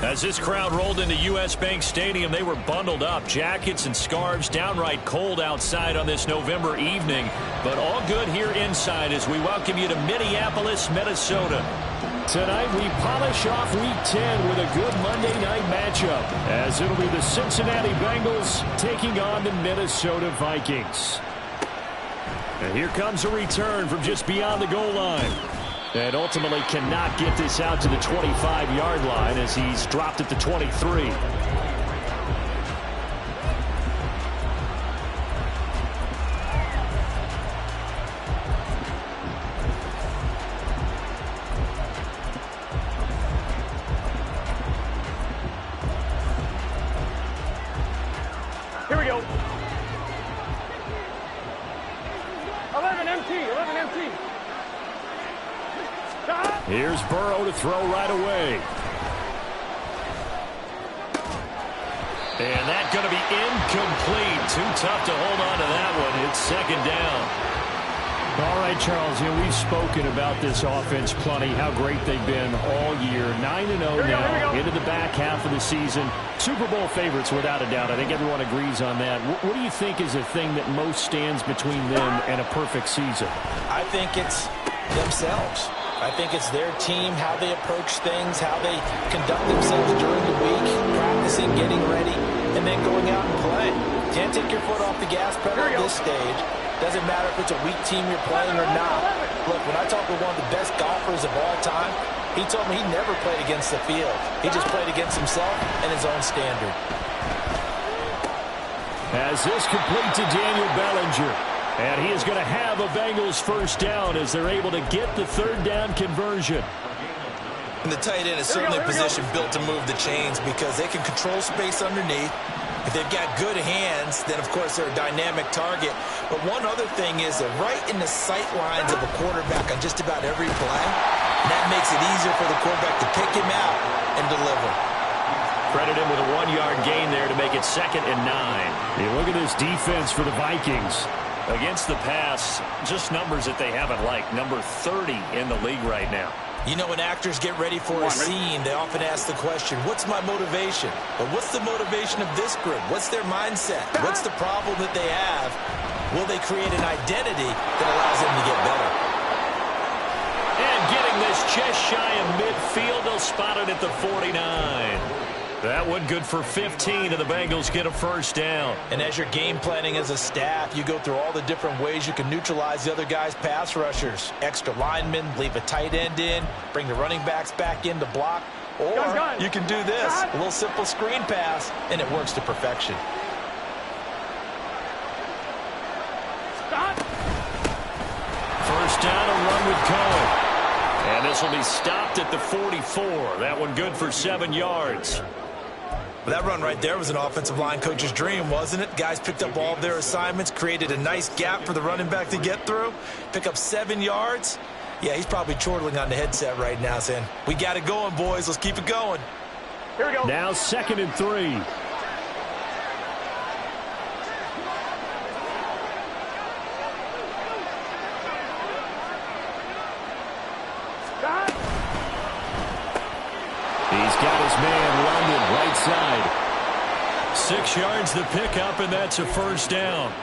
As this crowd rolled into U.S. Bank Stadium, they were bundled up, jackets and scarves, downright cold outside on this November evening. But all good here inside as we welcome you to Minneapolis, Minnesota. Tonight we polish off Week 10 with a good Monday night matchup, as it'll be the Cincinnati Bengals taking on the Minnesota Vikings. And here comes a return from just beyond the goal line. And ultimately cannot get this out to the 25-yard line as he's dropped at the 23. Here we go. 11 empty. Here's Burrow to throw right away. And that's going to be incomplete. Too tough to hold on to that one. It's second down. All right, Charles, we've spoken about this offense plenty, how great they've been all year. 9-0 now, into the back half of the season. Super Bowl favorites, without a doubt. I think everyone agrees on that. What do you think is the thing that most stands between them and a perfect season? I think it's themselves. I think it's their team, how they approach things, how they conduct themselves during the week, practicing, getting ready, and then going out and playing. Can't take your foot off the gas pedal at this stage. Doesn't matter if it's a weak team you're playing or not. Look, when I talk with one of the best golfers of all time, he told me he never played against the field. He just played against himself and his own standard. As this complete to Daniel Bellinger. And he is going to have a Bengals first down as they're able to get the third down conversion. And the tight end is certainly a position built to move the chains because they can control space underneath. If they've got good hands, then, of course, they're a dynamic target. But one other thing is they're right in the sight lines of a quarterback on just about every play. And that makes it easier for the quarterback to pick him out and deliver. Credit him with a 1-yard gain there to make it 2nd and 9. Hey, look at this defense for the Vikings. Against the pass, just numbers that they haven't liked. Number 30 in the league right now. You know, when actors get ready for a scene, they often ask the question, what's my motivation? But what's the motivation of this group? What's their mindset? What's the problem that they have? Will they create an identity that allows them to get better? And getting this just shy of midfield, they'll spot it at the 49. That one good for 15, and the Bengals get a first down. And as you're game planning as a staff, you go through all the different ways you can neutralize the other guy's pass rushers. Extra linemen, leave a tight end in, bring the running backs back in to block. Or you can do this, a little simple screen pass, and it works to perfection. First down, a run with Cohen. And this will be stopped at the 44. That one good for 7 yards. Well, that run right there was an offensive line coach's dream, wasn't it? Guys picked up all of their assignments, created a nice gap for the running back to get through, pick up 7 yards. Yeah, he's probably chortling on the headset right now saying, we got it going, boys. Let's keep it going. Here we go. Now 2nd and 3. He's got his man, London, right side. 6 yards the pickup, and that's a first down.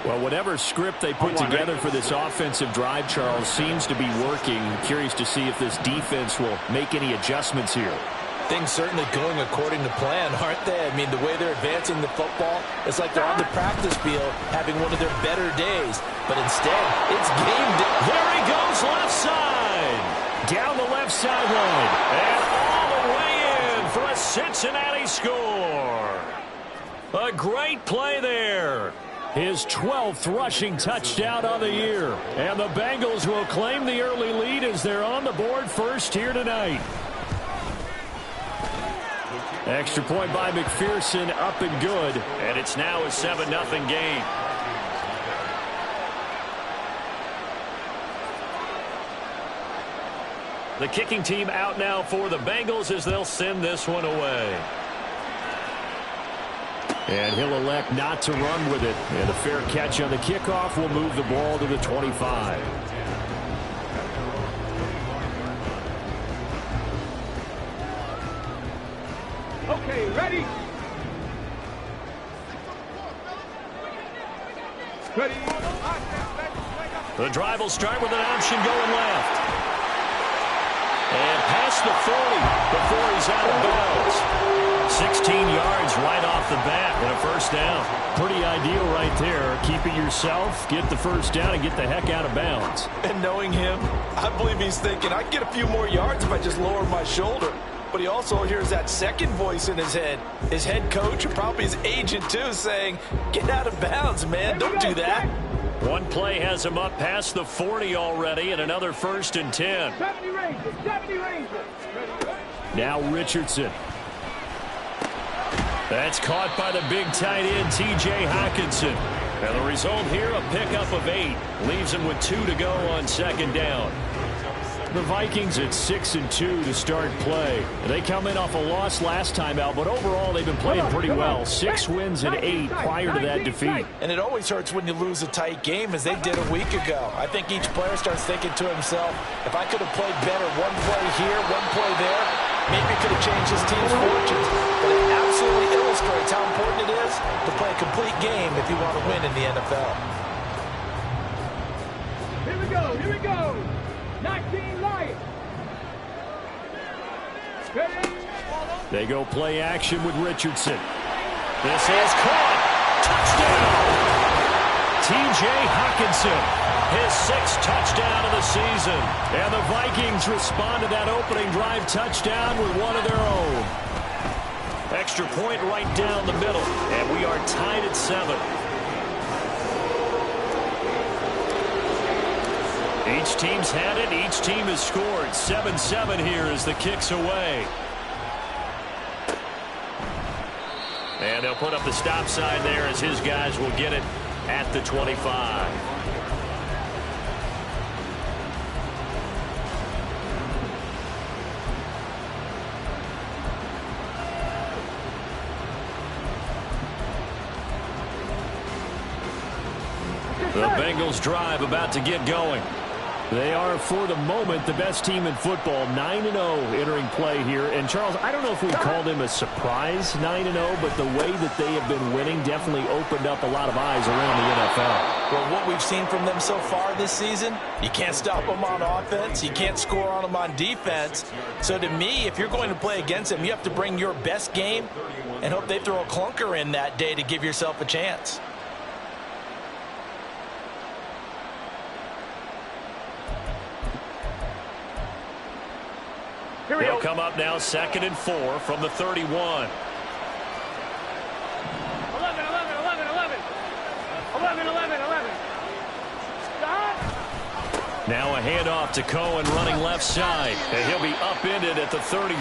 Well, whatever script they put together for this offensive drive, Charles, seems to be working. Curious to see if this defense will make any adjustments here. Things certainly going according to plan, aren't they? I mean, the way they're advancing the football, it's like they're on the practice field having one of their better days. But instead, it's game day. There he goes, left side. Down the left sideline. And all the way in for a Cincinnati score. A great play there. His 12th rushing touchdown on the year. And the Bengals will claim the early lead as they're on the board first here tonight. Extra point by McPherson, up and good. And it's now a 7-0 game. The kicking team out now for the Bengals as they'll send this one away. And he'll elect not to run with it. And a fair catch on the kickoff will move the ball to the 25. Ready. Ready. The drive will start with an option going left. And past the 40 before he's out of bounds. 16 yards right off the bat and a first down. Pretty ideal right there. Keep it yourself, get the first down, and get the heck out of bounds. And knowing him, I believe he's thinking, I can get a few more yards if I just lower my shoulder. But he also hears that second voice in his head. His head coach and probably his agent, too, saying, get out of bounds, man. Don't do that. One play has him up past the 40 already, and another 1st and 10. 70 Rangers, 70 Rangers. Now Richardson. That's caught by the big tight end, T.J. Hockenson. And the result here, a pickup of 8. Leaves him with 2 to go on 2nd down. The Vikings at 6-2 to start play. They come in off a loss last time out, but overall they've been playing pretty well. 6 wins and 8 prior to that defeat. And it always hurts when you lose a tight game, as they did a week ago. I think each player starts thinking to himself, if I could have played better one play here, one play there, maybe it could have changed his team's fortunes. But it absolutely illustrates how important it is to play a complete game if you want to win in the NFL. Here we go, here we go. 19 Lions. Ready. They go play action with Richardson. This is caught. Touchdown. T.J. Hockenson, his 6th touchdown of the season. And the Vikings respond to that opening drive touchdown with one of their own. Extra point right down the middle, and we are tied at 7. Each team's had it. Each team has scored. 7-7 here as the kick's away. And they'll put up the stop sign there as his guys will get it at the 25. The Bengals drive about to get going. They are, for the moment, the best team in football, 9-0 entering play here. And, Charles, I don't know if we'd call them a surprise 9-0, but the way that they have been winning definitely opened up a lot of eyes around the NFL. Well, what we've seen from them so far this season, you can't stop them on offense. You can't score on them on defense. So, to me, if you're going to play against them, you have to bring your best game and hope they throw a clunker in that day to give yourself a chance. They'll come up now 2nd and 4 from the 31. 11, 11, 11, 11. 11, 11, 11. Stop. Now a handoff to Cohen running left side. And he'll be upended at the 33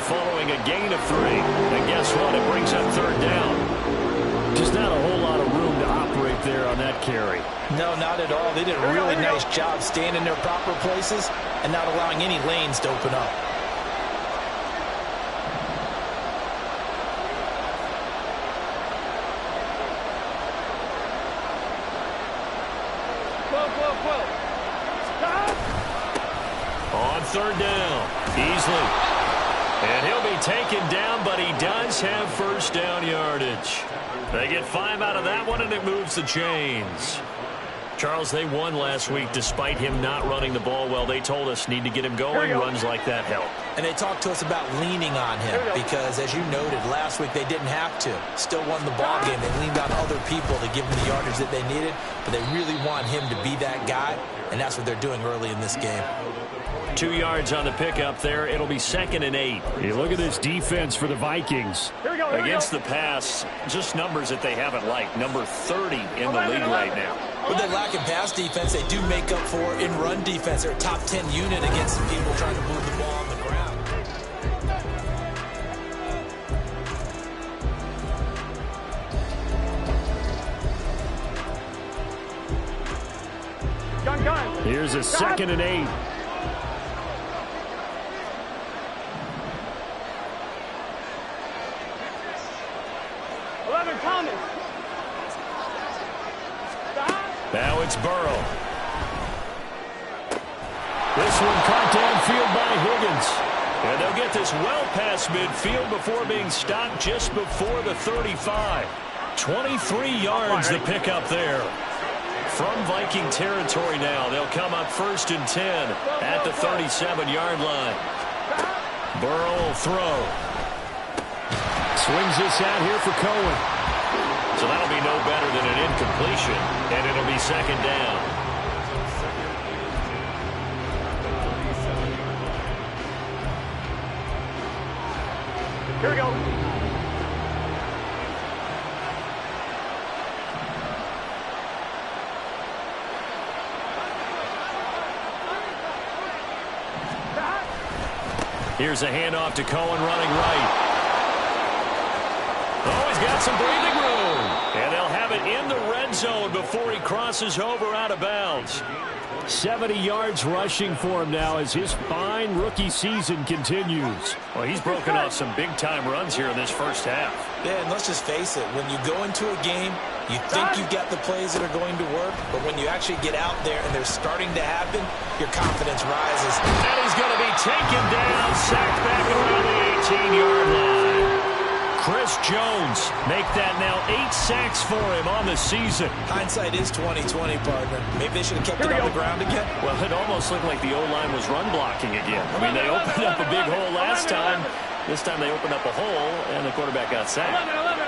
following a gain of 3. And guess what? It brings up 3rd down. Just not a whole lot of room to operate there on that carry. No, not at all. They did a really nice job staying in their proper places and not allowing any lanes to open up. On 3rd down, Beasley. And he'll be taken down, but he does have 1st down yardage. They get 5 out of that one, and it moves the chains. Charles, they won last week despite him not running the ball well. They told us need to get him going. Runs like that help. And they talked to us about leaning on him because, as you noted, last week they didn't have to. Still won the ball game. They leaned on other people to give them the yardage that they needed, but they really want him to be that guy, and that's what they're doing early in this game. 2 yards on the pickup there. It'll be 2nd and 8. Hey, look at this defense for the Vikings. Against the pass, just numbers that they haven't liked. Number 30 in the league right now. With their lack of pass defense, they do make up for in run defense. They're a top 10 unit against the people trying to move the ball on the ground. Gun. Here's a 2nd and 8. Thomas. Now it's Burrow. This one caught downfield by Higgins. And they'll get this well past midfield before being stopped just before the 35. 23 yards the pickup there. From Viking territory now, they'll come up 1st and 10 at the 37-yard line. Burrow will throw. Swings this out here for Cohen. So that'll be no better than an incompletion, and it'll be 2nd down. Here we go. Here's a handoff to Cohen running right. Oh, he's got some breathing room. And they'll have it in the red zone before he crosses over out of bounds. 70 yards rushing for him now as his fine rookie season continues. Well, he's broken off some big-time runs here in this first half. Yeah, and let's just face it. When you go into a game, you think you've got the plays that are going to work, but when you actually get out there and they're starting to happen, your confidence rises. And he's going to be taken down, sacked back around the 18-yard line. Chris Jones make that now 8 sacks for him on the season. Hindsight is 20/20, partner. Maybe they should have kept it on the ground again. Well, it almost looked like the O-line was run blocking again. I mean, they opened up a big hole last time. This time they opened up a hole, and the quarterback got sacked. 11.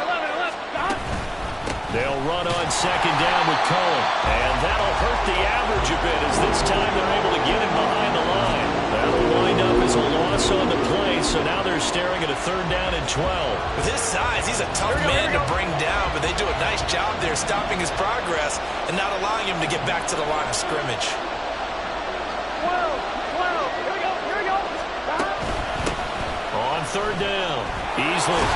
They'll run on 2nd down with Cohen. And that'll hurt the average a bit as this time they're able to get him behind the line. That'll wind up as a loss on the play, so now they're staring at a 3rd down and 12. With his size, he's a tough man to bring down, but they do a nice job there stopping his progress and not allowing him to get back to the line of scrimmage. 12. Here we go. On 3rd down, Beasley.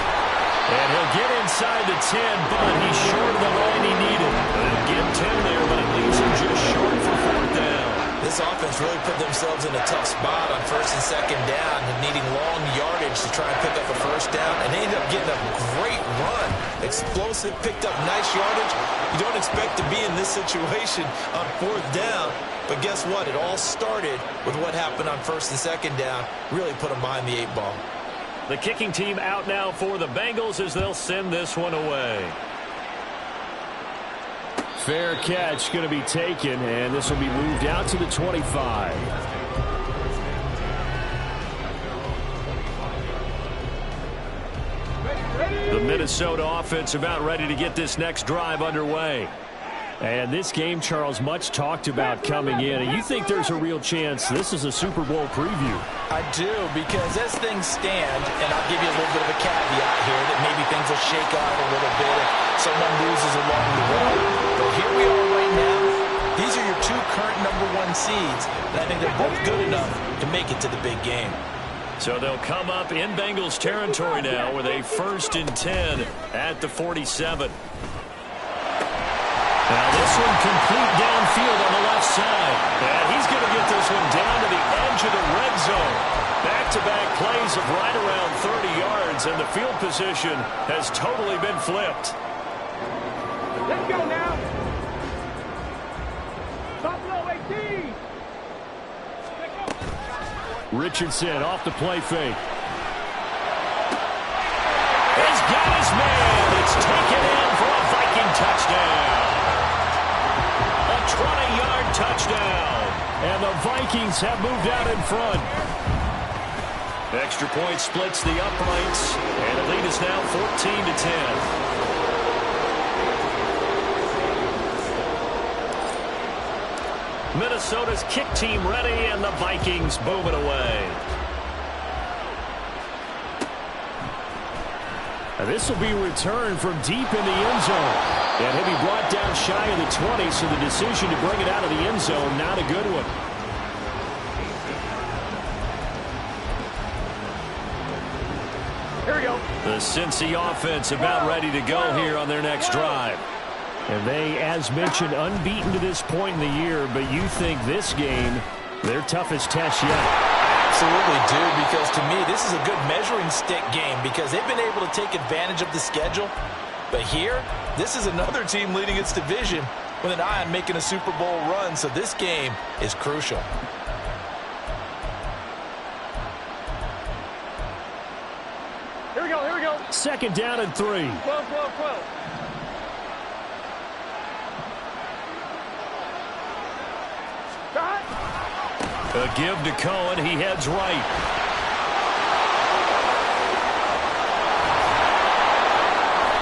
And he'll get inside the 10, but he's short of the line he needed. They'll get 10 there, but it leaves him just short for 4th down. This offense really put themselves in a tough spot on 1st and 2nd down and needing long yardage to try and pick up a 1st down, and they ended up getting a great run. Explosive, picked up nice yardage. You don't expect to be in this situation on 4th down, but guess what? It all started with what happened on 1st and 2nd down. Really put them behind the 8 ball. The kicking team out now for the Bengals as they'll send this one away. Fair catch going to be taken, and this will be moved out to the 25. The Minnesota offense about ready to get this next drive underway. And this game, Charles, much talked about coming in. And you think there's a real chance this is a Super Bowl preview? I do, because as things stand, and I'll give you a little bit of a caveat here, that maybe things will shake out a little bit if someone loses along the way. But here we are right now. These are your 2 current #1 seeds, and I think they're both good enough to make it to the big game. So they'll come up in Bengals territory now with a 1st and 10 at the 47. Now this one complete downfield on the left side. And he's going to get this one down to the edge of the red zone. Back-to-back plays of right around 30 yards, and the field position has totally been flipped. Let's go now. Buffalo 18. Richardson off the play fake. He's got his man. It's taken in for a Viking touchdown. A 20-yard touchdown. And the Vikings have moved out in front. Extra point splits the uprights, and the lead is now 14-10. Minnesota's kick team ready, and the Vikings booming away. Now this will be returned from deep in the end zone. And he'll be brought down shy of the 20, so the decision to bring it out of the end zone, not a good one. Here we go. The Cincy offense about ready to go here on their next drive. And they, as mentioned, unbeaten to this point in the year, but you think this game, their toughest test yet? Absolutely do, because to me, this is a good measuring stick game because they've been able to take advantage of the schedule. But here, this is another team leading its division with an eye on making a Super Bowl run, so this game is crucial. second down and 3. 12, 12, 12. Stop. A give to Cohen. He heads right.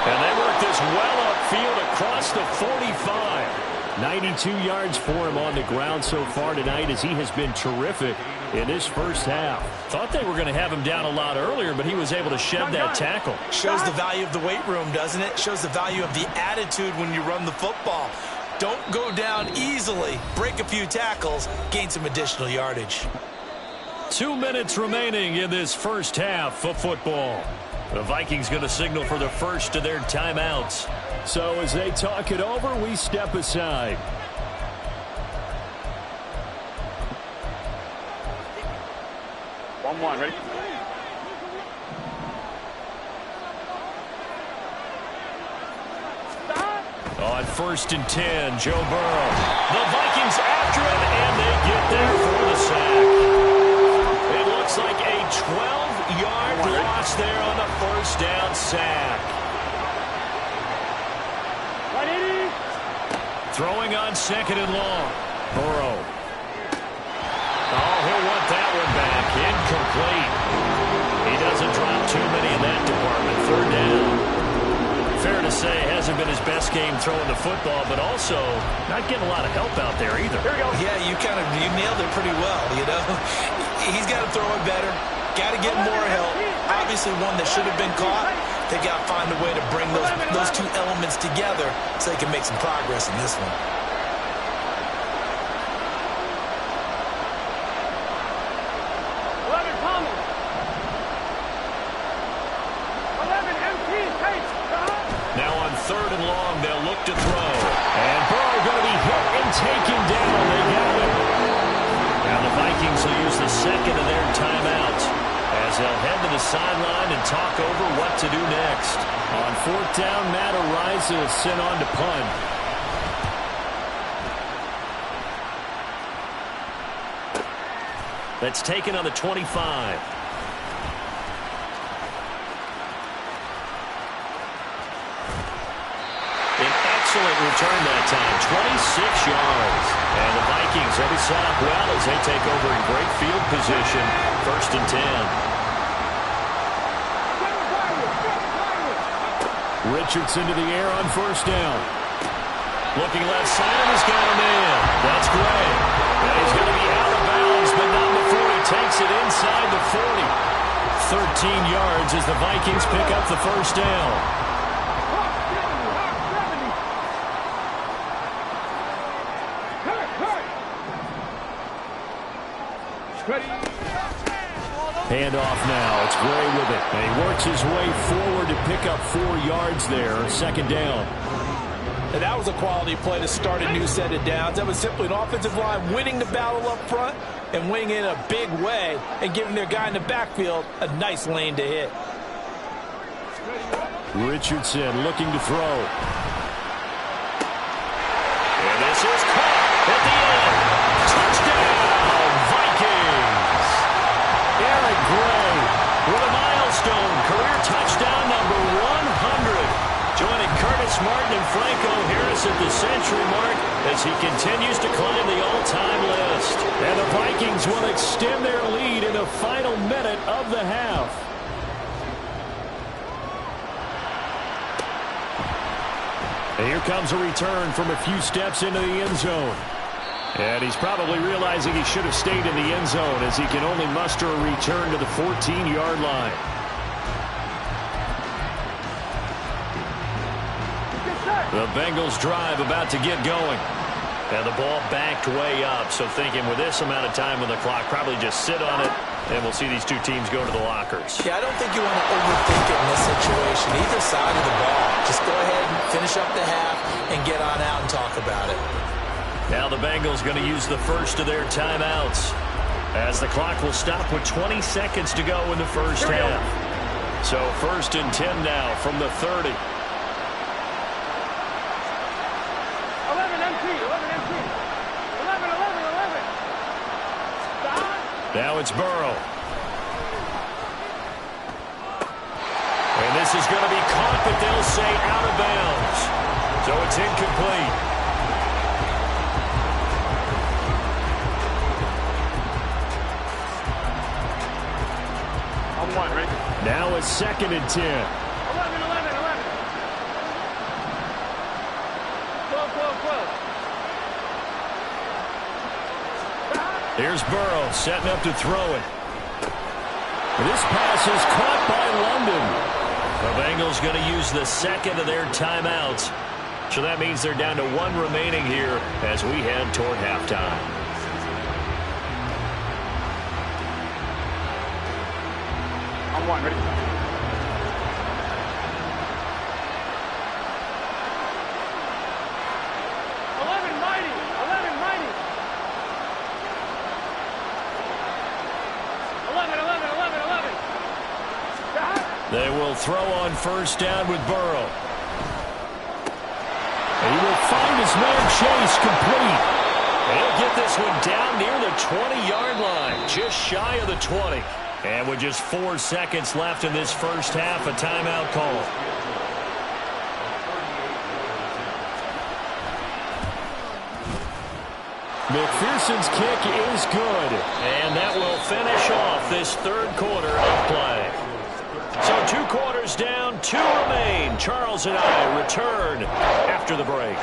And they work this well upfield across the 45. 92 yards for him on the ground so far tonight as he has been terrific in this first half. Thought they were going to have him down a lot earlier, but he was able to shed that tackle. Shows the value of the weight room, doesn't it? Shows the value of the attitude when you run the football. Don't go down easily. Break a few tackles, gain some additional yardage. 2 minutes remaining in this first half of football. The Vikings going to signal for the first of their timeouts. So as they talk it over, we step aside. One, ready? On 1st and 10, Joe Burrow. The Vikings after him, and they get there for the sack. It looks like a 12-yard loss there on the first down sack. Throwing on 2nd and long. Burrow. Oh, he'll want that one back. Incomplete. He doesn't drop too many in that department. 3rd down. Fair to say, hasn't been his best game throwing the football, but also not getting a lot of help out there either. Here we go. Yeah, you nailed it pretty well, you know. He's got to throw it better. Got to get more help. Obviously one that should have been caught. They got to find a way to bring those two elements together so they can make some progress in this one. Now on 3rd and long, they'll look to throw. And Burrow going to be hit and taken down. They got him. Now the Vikings will use the second of their timeouts as they'll head to the sideline and talk over what to do next. On 4th down, Matt Ariza is sent on to punt. That's taken on the 25. Excellent return that time, 26 yards. And the Vikings have it set up well as they take over in great field position, 1st and 10. Richardson to the air on 1st down. Looking left side, and he's got him in. That's great. And he's going to be out of bounds, but not before he takes it inside the 40. 13 yards as the Vikings pick up the 1st down. Handoff now. It's Gray with it. And he works his way forward to pick up 4 yards there. 2nd down. And that was a quality play to start a new set of downs. That was simply an offensive line winning the battle up front and winning in a big way and giving their guy in the backfield a nice lane to hit. Richardson looking to throw. And this is caught at the end. Touchdown, Vikings. Eric Gray with a milestone career touchdown number 100. Joining Curtis Martin and Franco Harris at the century mark as he continues to climb the all-time list. And the Vikings will extend their lead in the final minute of the half. And here comes a return from a few steps into the end zone. And he's probably realizing he should have stayed in the end zone as he can only muster a return to the 14-yard line. The Bengals drive about to get going. And the ball backed way up, so thinking with this amount of time on the clock, probably just sit on it, and we'll see these two teams go to the lockers. Yeah, I don't think you want to overthink it in this situation. Either side of the ball. Just go ahead and finish up the half and get on out and talk about it. Now the Bengals going to use the first of their timeouts as the clock will stop with 20 seconds to go in the first half. So 1st and 10 now from the 30. 11 empty, 11 empty. 11, 11, 11. Stop. Now it's Burrow. And this This is going to be caught, but they'll say out of bounds. So it's incomplete. On one, ready? Now a 2nd and 10. 11. Here's Burrow setting up to throw it. This pass is caught by London. The Bengals going to use the 2nd of their timeouts. So that means they're down to 1 remaining here as we head toward halftime. On one, ready? They will throw on 1st down with Burrow. He will find his man Chase complete. He'll get this one down near the 20-yard line, just shy of the 20. And with just 4 seconds left in this first half, a timeout call. McPherson's kick is good. And that will finish off this 3rd quarter of play. So 2 quarters down, 2 remain. Charles and I return after the break.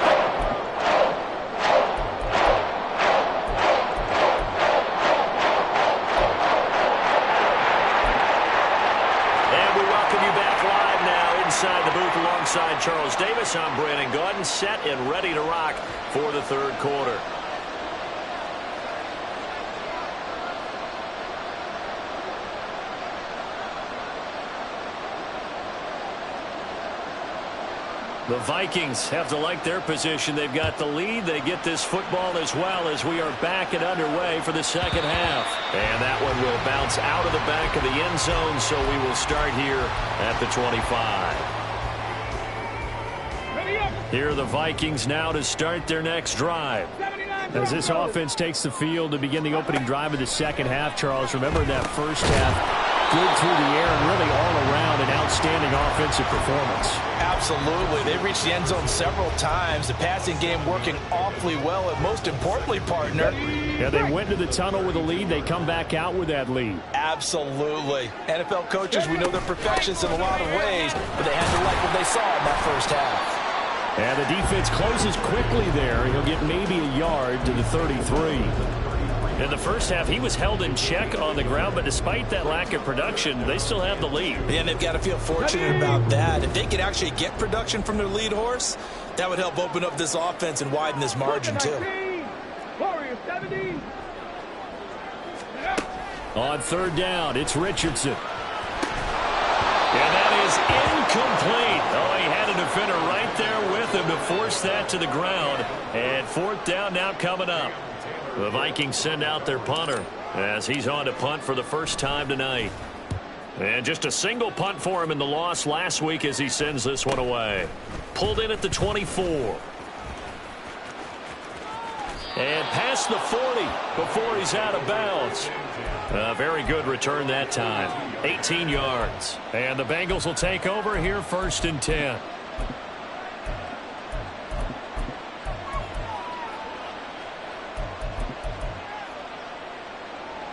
And we welcome you back live now inside the booth alongside Charles Davis. I'm Brandon Gaudin, set and ready to rock for the 3rd quarter. The Vikings have to like their position. They've got the lead. They get this football as well as we are back and underway for the 2nd half. And that one will bounce out of the back of the end zone, so we will start here at the 25. Here are the Vikings now to start their next drive. As this offense takes the field to begin the opening drive of the 2nd half, Charles, remember that first half, good through the air and really all around an outstanding offensive performance. Absolutely. They reached the end zone several times. The passing game working awfully well, and most importantly, partner. Yeah, they went to the tunnel with a lead. They come back out with that lead. Absolutely. NFL coaches, we know they're perfectionists in a lot of ways, but they had to like what they saw in that first half. And the defense closes quickly there. He'll get maybe a yard to the 33. In the first half, he was held in check on the ground, but despite that lack of production, they still have the lead. Yeah, and they've got to feel fortunate about that. If they could actually get production from their lead horse, that would help open up this offense and widen this margin, too. On 3rd down, it's Richardson. And that is incomplete. Oh, he had a defender right there with him to force that to the ground. And 4th down now coming up. The Vikings send out their punter as he's on to punt for the first time tonight. And just a single punt for him in the loss last week as he sends this one away. Pulled in at the 24. And past the 40 before he's out of bounds. A very good return that time. 18 yards. And the Bengals will take over here 1st and 10.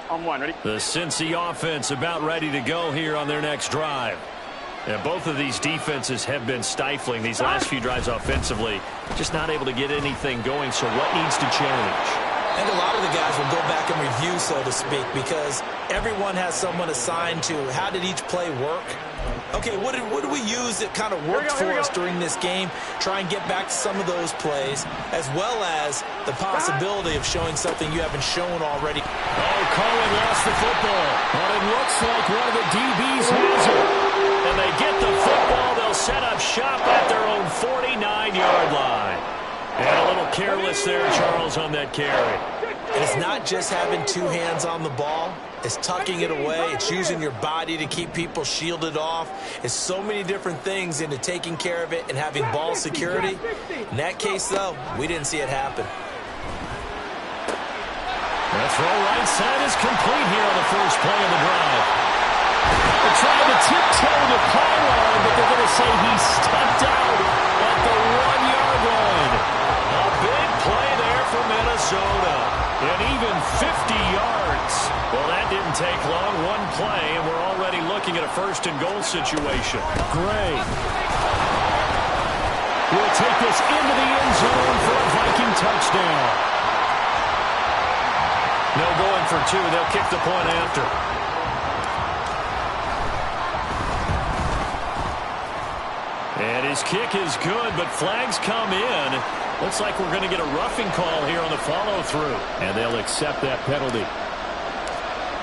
On one, ready? The Cincy offense about ready to go here on their next drive. And both of these defenses have been stifling these last few drives offensively. Just not able to get anything going, so what needs to change? I think a lot of the guys will go back and review, so to speak, because everyone has someone assigned to how did each play work. Okay, what did we use that kind of worked for us during this game? Try and get back to some of those plays, as well as the possibility of showing something you haven't shown already. Oh, Cohen lost the football. But it looks like one of the DBs has it. And they get the football. They'll set up shop at their own 49-yard line. And a little careless there, Charles, on that carry. And it's not just having 2 hands on the ball. It's tucking it away. It's using your body to keep people shielded off. It's so many different things into taking care of it and having ball security. In that case, though, we didn't see it happen. The throw right side is complete here on the first play of the drive. They're trying to tiptoe the pylon, but they're going to say he stepped out at the 1-yard line. A big play there for Minnesota. And even 50 yards. Well, that didn't take long. One play, and we're already looking at a first-and-goal situation. Gray will take this into the end zone for a Viking touchdown. No going for two. They'll kick the point after. And his kick is good, but flags come in. Looks like we're going to get a roughing call here on the follow-through. And they'll accept that penalty.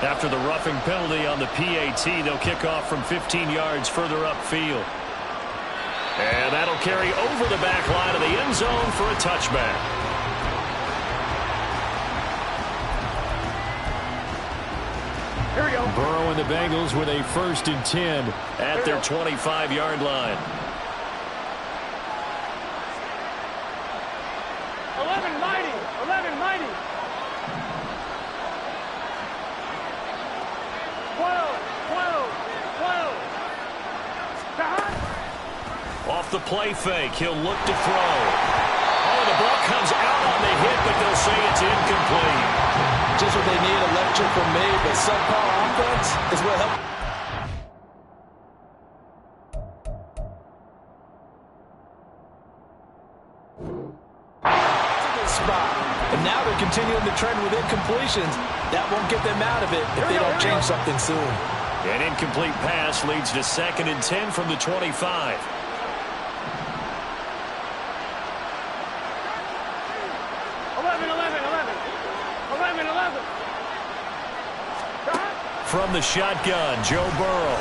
After the roughing penalty on the PAT, they'll kick off from 15 yards further upfield. And that'll carry over the back line of the end zone for a touchback. Here we go. Burrow and the Bengals with a 1st and 10 at their 25-yard line. 11 mighty. 11 mighty. 12. 12. 12. Off the play fake, he'll look to throw. Oh, the ball comes out on the hit, but they'll say it's incomplete. Just what they need, a lecture from me, but subpar offense is what helped. Spot. And now they're continuing the trend with incompletions. That won't get them out of it if they don't change something soon. An incomplete pass leads to 2nd and 10 from the 25. 11. From the shotgun, Joe Burrow.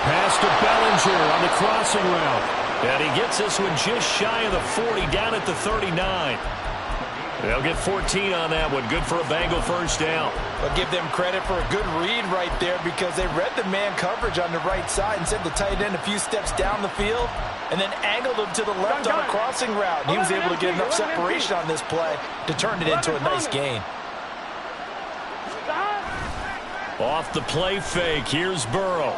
Pass to Bellinger on the crossing route. And he gets this one just shy of the 40, down at the 39. They'll get 14 on that one. Good for a Bengal first down. I'll give them credit for a good read right there because they read the man coverage on the right side and sent the tight end a few steps down the field and then angled him to the left on a crossing route. He was able to get enough separation on this play to turn it into a nice gain. Off the play fake, here's Burrow.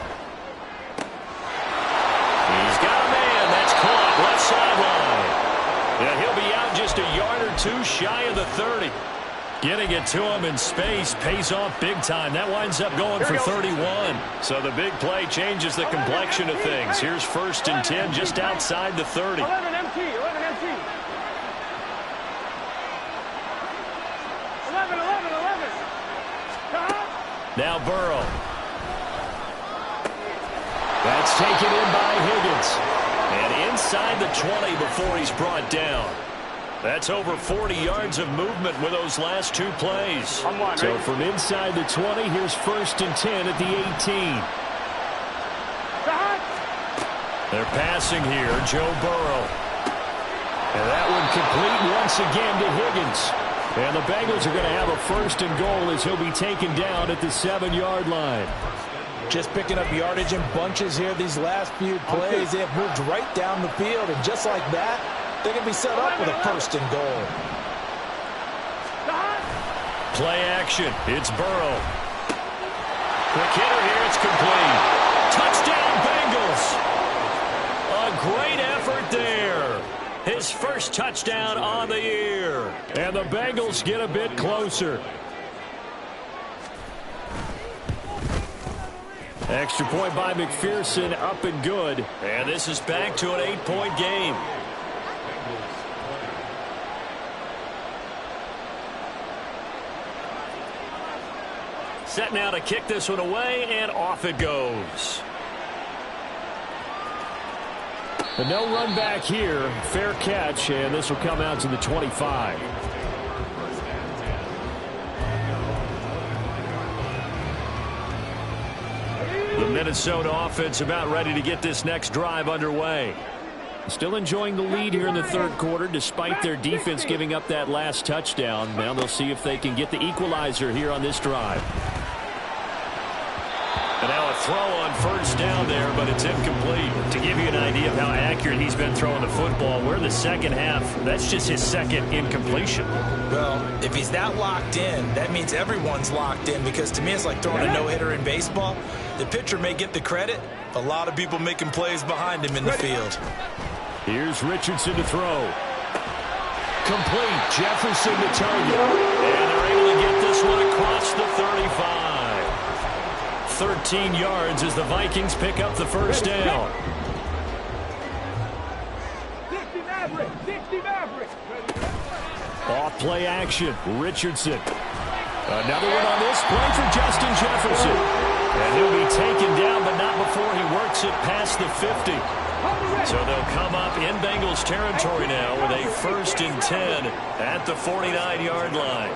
He's got a man. That's caught left sideline. And he'll be out just a yard or two shy of the 30. Getting it to him in space pays off big time. That winds up going for 31. So the big play changes the complexion of things. Here's 1st and 10 just outside the 30. 11 MT. 11 MT. 11. Now Burrow. That's taken in by Higgins. And inside the 20 before he's brought down. That's over 40 yards of movement with those last two plays. So from inside the 20, here's 1st and 10 at the 18. They're passing here, Joe Burrow. And that one complete once again to Higgins. And the Bengals are going to have a 1st and goal as he'll be taken down at the 7-yard line. Just picking up yardage in bunches here these last few plays. They have moved right down the field, and just like that, they're going to be set up with a 1st and goal. Play action. It's Burrow. Quick hitter here. It's complete. Touchdown, Bengals. A great effort there. His first touchdown on the year. And the Bengals get a bit closer. Extra point by McPherson, up and good. And this is back to an 8-point game. Set now to kick this one away, and off it goes. But no run back here. Fair catch, and this will come out to the 25. The Minnesota offense about ready to get this next drive underway. Still enjoying the lead here in the 3rd quarter despite their defense giving up that last touchdown. Now they'll see if they can get the equalizer here on this drive. And now a throw on first down there, but it's incomplete. To give you an idea of how accurate he's been throwing the football, we're in the second half. That's just his second incompletion. Well, if he's that locked in, that means everyone's locked in, because to me it's like throwing a no-hitter in baseball. The pitcher may get the credit, a lot of people making plays behind him in the field. Here's Richardson to throw. Complete. Jefferson to target. And they're able to get this one across the 35. 13 yards as the Vikings pick up the first down. 60 Maverick, 60 Maverick. Off play action. Richardson. Another one on this play for Justin Jefferson. And he'll be taken down, but not before he works it past the 50. So they'll come up in Bengals territory now with a 1st and 10 at the 49-yard line.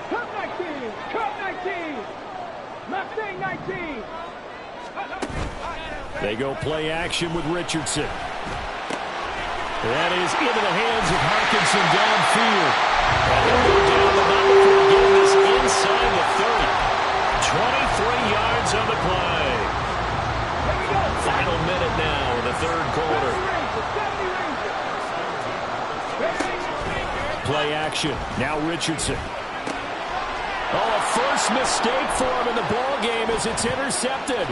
Cut 19, cut 19. Mustang 19. They go play action with Richardson. That is into the hands of Hawkinson downfield. And they'll go down, but not before getting this inside the 30. 23 yards on the play. Final minute now in the third quarter. Play action. Now Richardson. Oh, a first mistake for him in the ball game as it's intercepted.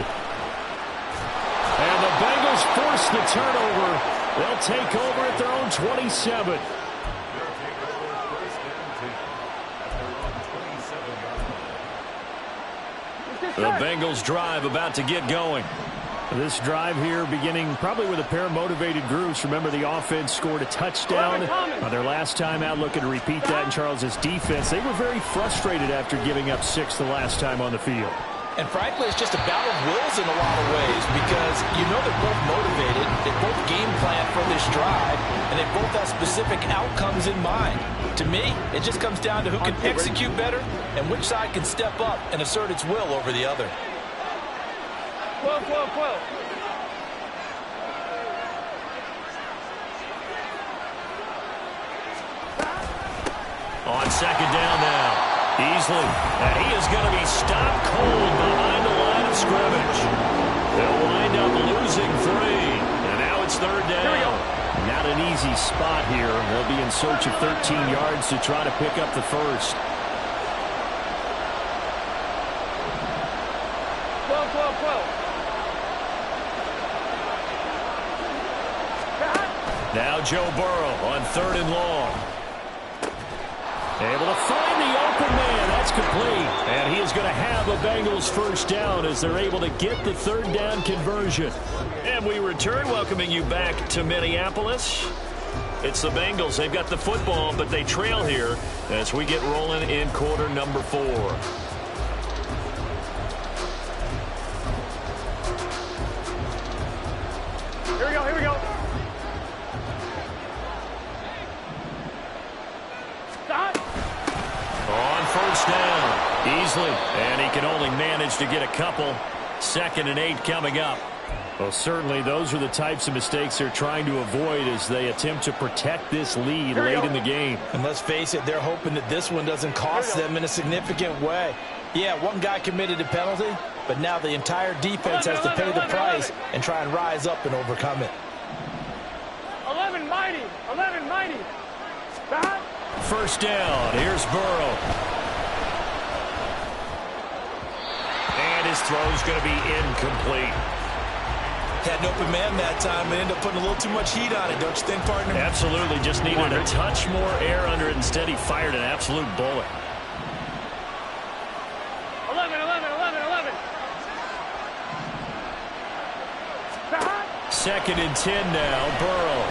And the Bengals force the turnover. They'll take over at their own 27. The Bengals drive about to get going. This drive here beginning probably with a pair of motivated groups. Remember, the offense scored a touchdown on their last time out, looking to repeat that in Charles's defense. They were very frustrated after giving up 6 the last time on the field. And frankly, it's just a battle of wills in a lot of ways, because you know they're both motivated, they both game plan for this drive, and they both have specific outcomes in mind. To me, it just comes down to who can execute better and which side can step up and assert its will over the other. 12, 12, 12. On second down now. Easily. And he is going to be stopped cold behind the line of scrimmage. They'll wind up losing 3. And now it's third down. Not an easy spot here. They'll be in search of 13 yards to try to pick up the first. 12, 12, 12. Now Joe Burrow on 3rd and long. Able to find the open man. That's complete. And he is going to have a Bengals first down as they're able to get the 3rd down conversion. And we return, welcoming you back to Minneapolis. It's the Bengals. They've got the football, but they trail here as we get rolling in quarter number 4. Here we go, here we go. Stop. On first down, easily. And he can only manage to get a couple. 2nd and 8 coming up. Well, certainly those are the types of mistakes they're trying to avoid as they attempt to protect this lead late in the game. And let's face it, they're hoping that this one doesn't cost them in a significant way. Yeah, one guy committed a penalty, but now the entire defense has to pay the price and try and rise up and overcome it. 11 mighty, 11 mighty. Stop. First down, here's Burrow. And his throw's going to be incomplete. Had an open man that time, but ended up putting a little too much heat on it, don't you think, partner? Absolutely, just needed a touch more air under it. Instead, he fired an absolute bullet. 11, 11, 11, 11. Stop. 2nd and 10 now, Burrow.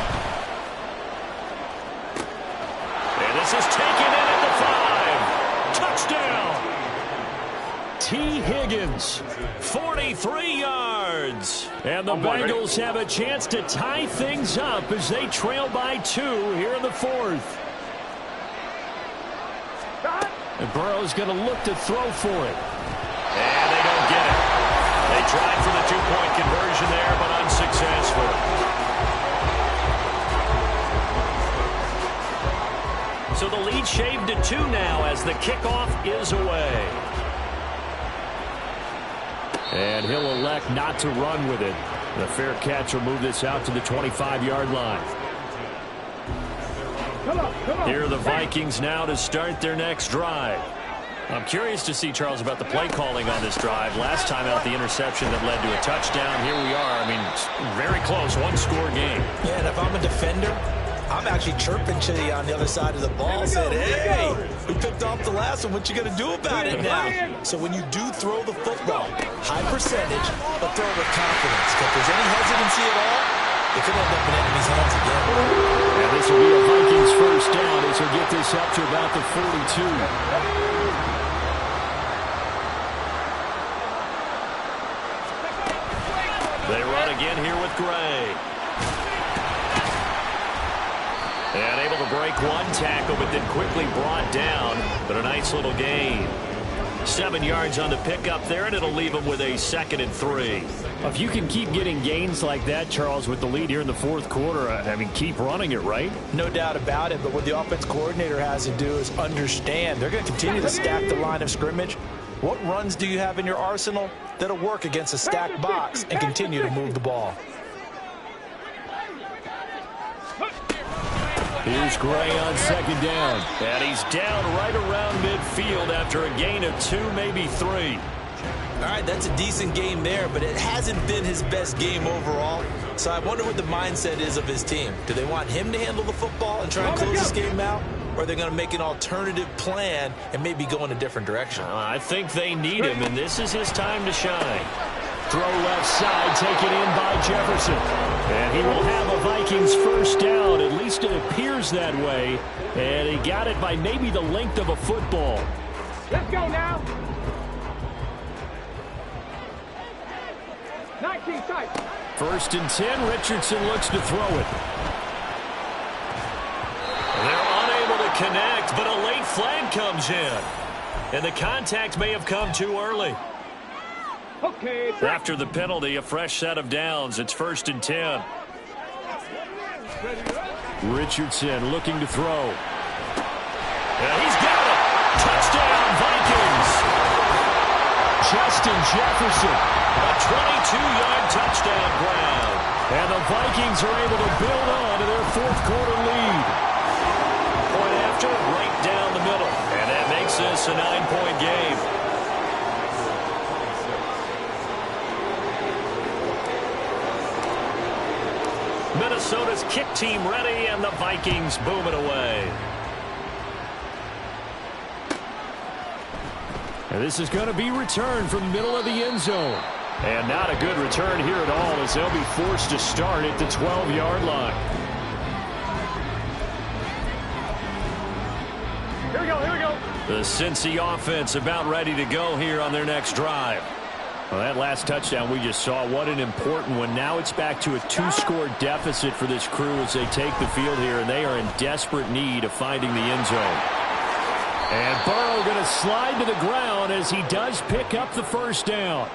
And this is taken in at the 5. Touchdown. T. Higgins, 43 yards. And the Bengals have a chance to tie things up as they trail by 2 here in the 4th. And Burrow's going to look to throw for it. And they don't get it. They tried for the 2-point conversion there, but unsuccessful. So the lead shaved to 2 now as the kickoff is away. And he'll elect not to run with it. The fair catch will move this out to the 25-yard line. Come on. Here are the Vikings now to start their next drive. I'm curious to see, Charles, about the play calling on this drive. Last time out, the interception that led to a touchdown. Here we are. I mean, very close, one-score game. Yeah, and if I'm a defender, I'm actually chirping to you on the other side of the ball, saying, hey, we picked off the last one. What you going to do about it now? So when you do throw the football, high percentage, but throw it with confidence. If there's any hesitancy at all, it could end up in enemy's hands again. And this will be a Vikings first down as he'll get this up to about the 42. They run again here with Gray. And able to break one tackle, but then quickly brought down. But a nice little gain. 7 yards on the pickup there, and it'll leave them with a 2nd and 3. If you can keep getting gains like that, Charles, with the lead here in the fourth quarter, I mean, keep running it, right? No doubt about it, but what the offense coordinator has to do is understand. They're going to continue to stack the line of scrimmage. What runs do you have in your arsenal that'll work against a stacked box and continue to move the ball? Here's Gray on 2nd down. And he's down right around midfield after a gain of 2, maybe 3. All right, that's a decent game there, but it hasn't been his best game overall. So I wonder what the mindset is of his team. Do they want him to handle the football and try and close this game out? Or are they going to make an alternative plan and maybe go in a different direction? I think they need him, and this is his time to shine. Throw left side, taken in by Jefferson. And he will have a Vikings first down. At least it appears that way. And he got it by maybe the length of a football. Let's go now. 19 tight. 1st and 10. Richardson looks to throw it. They're unable to connect, but a late flag comes in. And the contact may have come too early. Okay. After the penalty, a fresh set of downs. It's 1st and 10. Richardson looking to throw. And he's got it. Touchdown, Vikings. Justin Jefferson. A 22-yard touchdown grab. And the Vikings are able to build on to their fourth quarter lead. Point after, right down the middle. And that makes this a 9-point game. Minnesota's kick team ready, and the Vikings boom it away. And this is going to be returned from the middle of the end zone. And not a good return here at all, as they'll be forced to start at the 12-yard line. Here we go. The Cincy offense about ready to go here on their next drive. Well, that last touchdown we just saw, what an important one. Now it's back to a 2-score deficit for this crew as they take the field here, and they are in desperate need of finding the end zone. And Burrow going to slide to the ground as he does pick up the first down.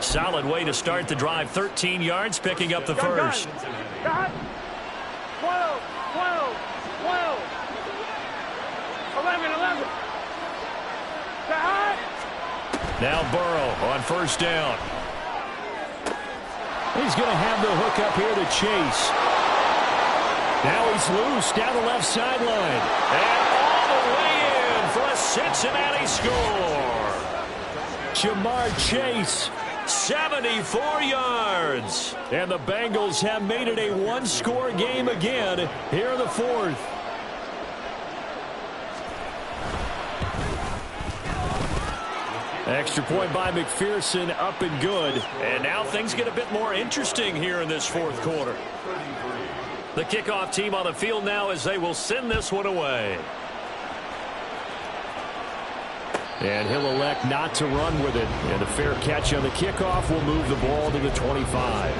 Solid way to start the drive. 13 yards, picking up the first. 12, 11. Now Burrow on first down. He's going to have the hook up here to Chase. Now he's loose down the left sideline. And all the way in for a Cincinnati score. Jamar Chase. 74 yards. And the Bengals have made it a 1-score game again here in the fourth. Extra point by McPherson, up and good. And now things get a bit more interesting here in this fourth quarter. The kickoff team on the field now as they will send this one away. And he'll elect not to run with it. And a fair catch on the kickoff will move the ball to the 25.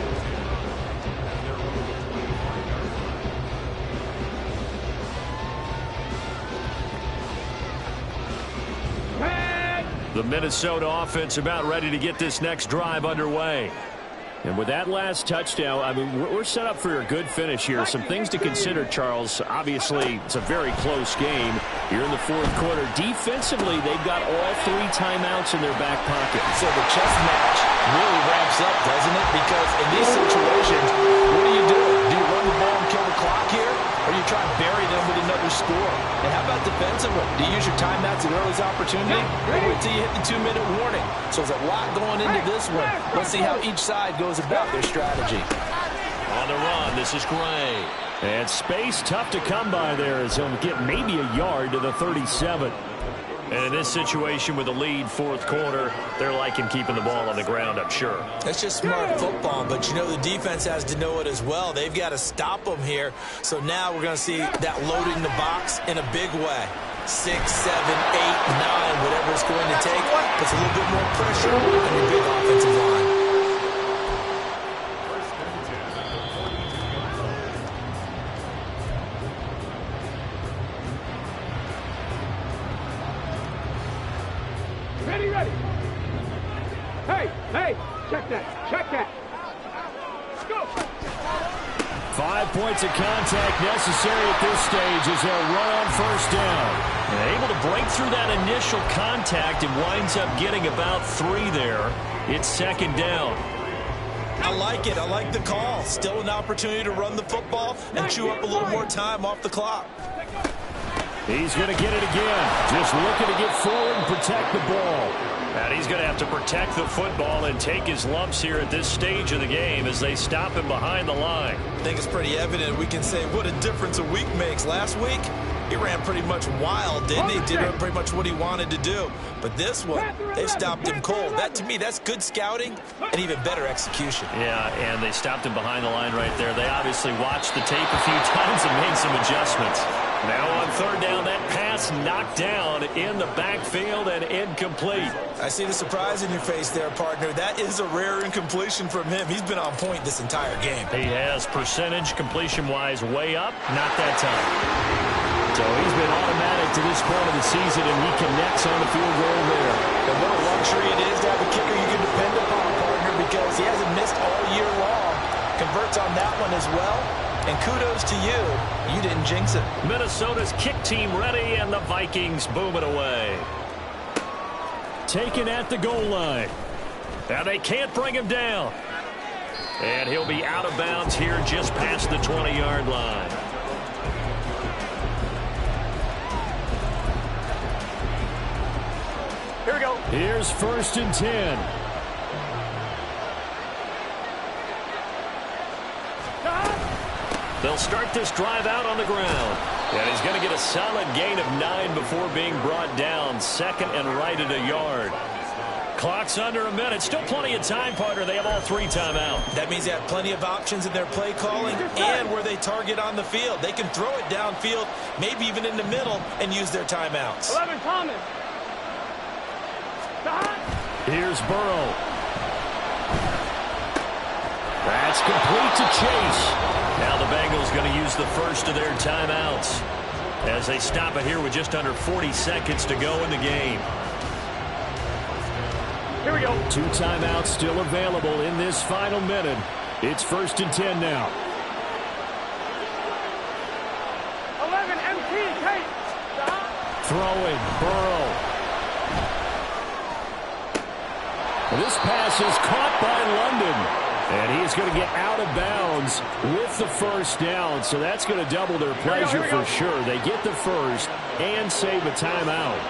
The Minnesota offense about ready to get this next drive underway. And with that last touchdown, I mean, we're set up for a good finish here. Some things to consider, Charles. Obviously, it's a very close game here in the fourth quarter. Defensively, they've got all 3 timeouts in their back pocket. So the chess match really ramps up, doesn't it? Because in these situations, what do you do? Do you run the ball and kill the clock here? Or do you try and bury them with another score? And how about defensively? Do you use your timeouts at earliest opportunity? Or wait till you hit the 2-minute warning? So there's a lot going into this one. Let's see how each side goes about their strategy. On the run, this is Gray. And space tough to come by there as he'll get maybe a yard to the 37. And in this situation with the lead fourth quarter, they're liking keeping the ball on the ground, I'm sure. That's just smart football, but you know the defense has to know it as well. They've got to stop them here. So now we're going to see that loading the box in a big way. 6, 7, 8, 9, whatever it's going to take, puts a little bit more pressure on your big offensive line. Ready. Hey, check that. Go. 5 points of contact necessary at this stage as they'll run on first down. And able to break through that initial contact and winds up getting about 3 there. It's second down. I like it. I like the call. Still an opportunity to run the football and chew up a little more time off the clock. He's going to get it again. Just looking to get forward and protect the ball. And he's going to have to protect the football and take his lumps here at this stage of the game as they stop him behind the line. I think it's pretty evident. We can say what a difference a week makes. Last week, he ran pretty much wild, didn't he? Did pretty much what he wanted to do. But this one, they stopped him cold. That, to me, that's good scouting and even better execution. Yeah, and they stopped him behind the line right there. They obviously watched the tape a few times and made some adjustments. Now on third down, that pass knocked down in the backfield and incomplete. I see the surprise in your face there, partner. That is a rare incompletion from him. He's been on point this entire game. He has percentage completion-wise way up, not that time. So he's been automatic to this point of the season, and he connects on the field goal there. And what a luxury it is to have a kicker you can depend upon, partner, because he hasn't missed all year long. Converts on that one as well. And kudos to you. You didn't jinx it. Minnesota's kick team ready, and the Vikings boom it away. Taken at the goal line. Now they can't bring him down. And he'll be out of bounds here just past the 20-yard line. Here we go. Here's 1st and 10. They'll start this drive out on the ground. And he's going to get a solid gain of 9 before being brought down. 2nd and right at a yard. Clock's under a minute. Still plenty of time, partner. They have all 3 timeouts. That means they have plenty of options in their play calling and where they target on the field. They can throw it downfield, maybe even in the middle, and use their timeouts. 11, Thomas. Here's Burrow. That's complete to Chase. Now the Bengals going to use the first of their timeouts as they stop it here with just under 40 seconds to go in the game. Here we go. 2 timeouts still available in this final minute. It's 1st and 10 now. 11, MT, Tate. Throwing, Burrow. This pass is caught by London. And he's going to get out of bounds with the first down. So that's going to double their pleasure for sure. They get the first and save a timeout.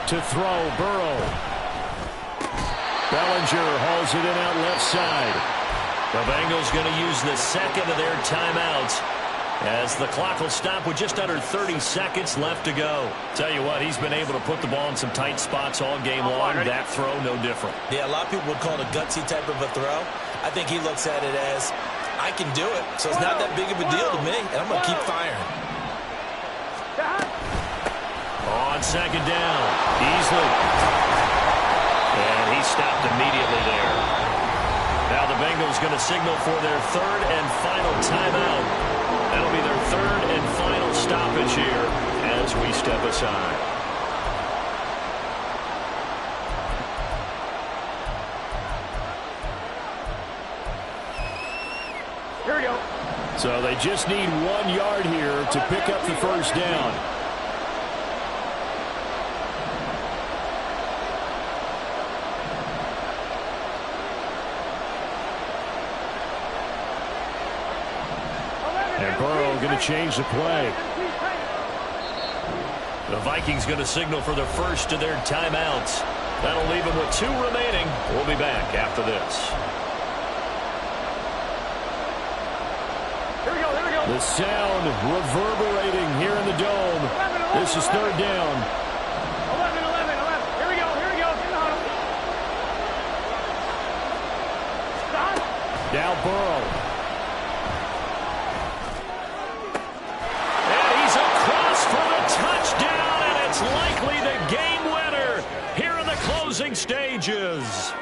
To throw, Burrow. Bellinger hauls it in out left side. The Bengals going to use the second of their timeouts as the clock will stop with just under 30 seconds left to go. Tell you what, he's been able to put the ball in some tight spots all game long. That throw, no different. Yeah, a lot of people would call it a gutsy type of a throw. I think he looks at it as, I can do it, so it's not that big of a deal to me, and I'm going to keep firing. On second down, Beasley. And he stopped immediately there. Now the Bengals going to signal for their 3rd and final timeout. That'll be their 3rd and final stoppage here as we step aside. Here we go. So they just need 1 yard here to pick up the first down. And Burrow going to change the play. The Vikings going to signal for the first of their timeouts. That'll leave them with 2 remaining. We'll be back after this. Here we go, here we go. The sound reverberating here in the dome. 11, This is third down. 11, 11, 11. Here we go, here we go. Stop. Now Burrow. And he's across for the touchdown, and it's likely the game winner here in the closing stages.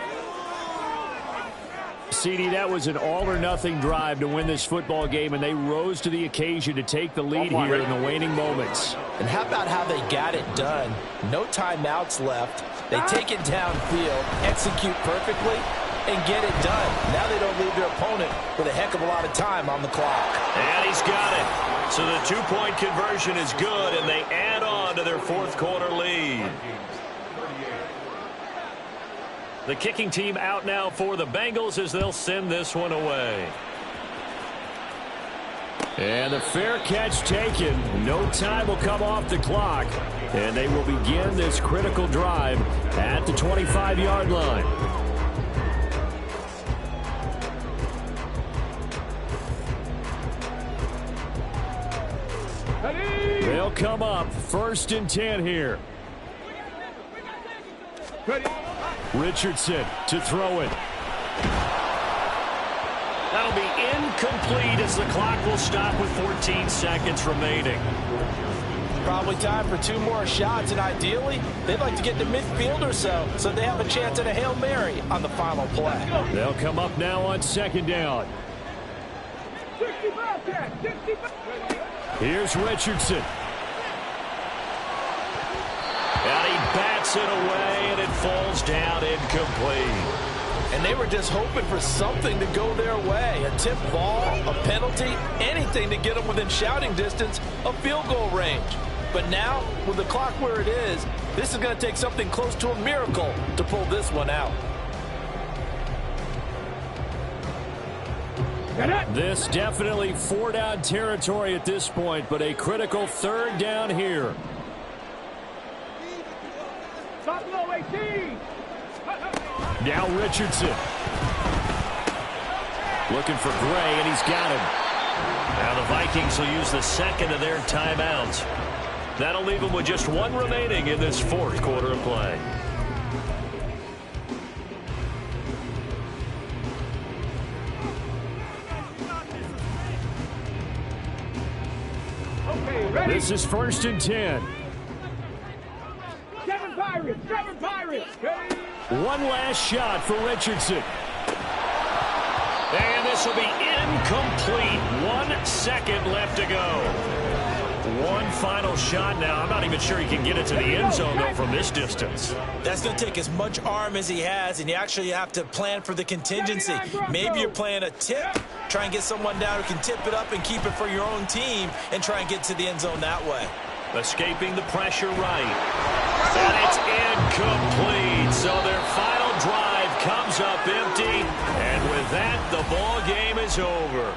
CD, that was an all-or-nothing drive to win this football game, and they rose to the occasion to take the lead here in the waning moments. And how about how they got it done? No timeouts left. They take it downfield, execute perfectly, and get it done. Now they don't leave their opponent with a heck of a lot of time on the clock. And he's got it. So the 2-point conversion is good, and they add on to their fourth quarter lead. The kicking team out now for the Bengals as they'll send this one away. And the fair catch taken. No time will come off the clock. And they will begin this critical drive at the 25-yard line. They'll come up 1st and 10 here. Richardson to throw it. That'll be incomplete as the clock will stop with 14 seconds remaining. Probably time for 2 more shots, and ideally, they'd like to get to midfield or so they have a chance at a Hail Mary on the final play. They'll come up now on 2nd down. 65, 65. Here's Richardson. And he bats it away, and it falls down incomplete. And they were just hoping for something to go their way. A tip ball, a penalty, anything to get them within shouting distance of field goal range. But now, with the clock where it is, this is going to take something close to a miracle to pull this one out. This definitely 4-down territory at this point, but a critical 3rd down here. Buffalo 18. Now Richardson. Looking for Gray, and he's got him. Now the Vikings will use the 2nd of their timeouts. That'll leave them with just 1 remaining in this 4th quarter of play. Okay, ready. This is 1st and 10. 7 Pirates, 7 Pirates. Ready. One last shot for Richardson. And this will be incomplete. 1 second left to go. One final shot now. I'm not even sure he can get it to the end zone, though, from this distance. That's going to take as much arm as he has, and you actually have to plan for the contingency. Maybe you're playing a tip. Try and get someone down who can tip it up and keep it for your own team and try and get to the end zone that way. Escaping the pressure right. And it's incomplete. So their final drive comes up empty. And with that, the ball game is over.